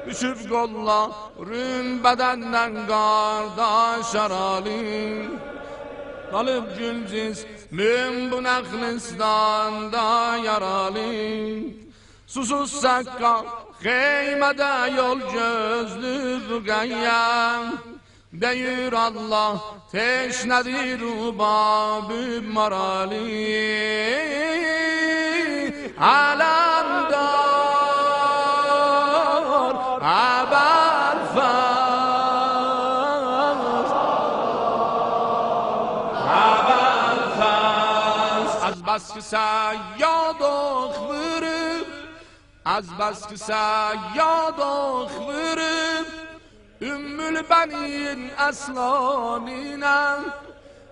düşüb qollarım bədəndən qardaş aralim. Qalıb gül cismim bu nəxlistanda yaralim. Susuz saqqal xeymədə yol gözlü Rüqəyyəm. Deyir Allah teşnədir rubabı marali. Alamdar Əbəlfəz, Əbəlfəz. Az bas ki səyyad oxvırıb, az bas ki səyyad oxvırıb, Ümmül benin aslanina.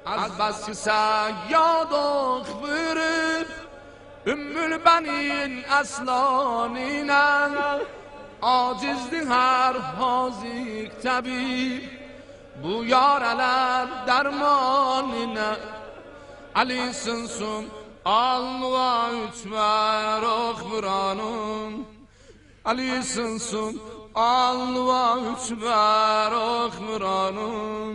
Az bas ki səyyad oxvırıb, Ümmül benin aslanina. Acizdi her hazik tabib, bu yaralar dermanine. Ali sınsun alva üçver oxvuranım. Ali sınsun alva üçver oxvuranım.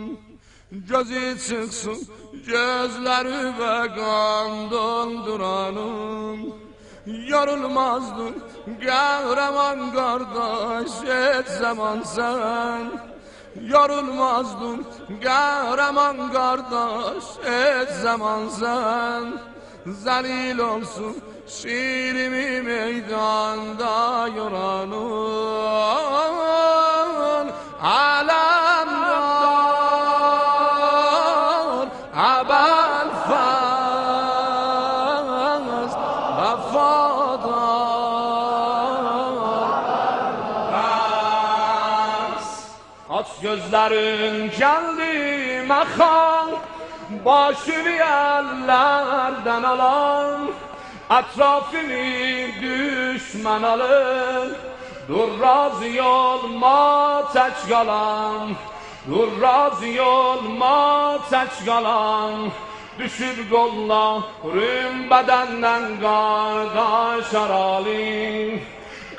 Gözü çıksın gözleri ve kan dolduranım. Yorulmazdın kahraman kardeş et zaman sen. Yorulmazdın kahraman kardeş et zaman sen. Zalil olsun şiirimi meydanda yoranın. Alamdar Əbəlfəz, vəfadar. Aç gözlerin geldi mekan, başını yerlerden alan, etrafını düşman alır. Dur razı olma tek kalan, dur razı olma tek kalan. Düşür qollarım bədəndən qardaş aralim.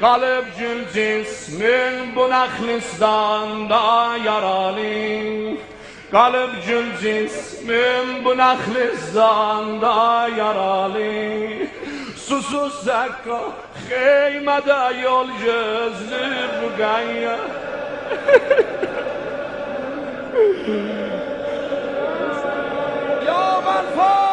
Qalıb gül cismin bu nəxlistanda yaralim. Qalıb gül cismin bu nəxlistanda yaralim. Susuz zəkka xeymədə yol gözlü Rüqəyyəm. Ya Belfast!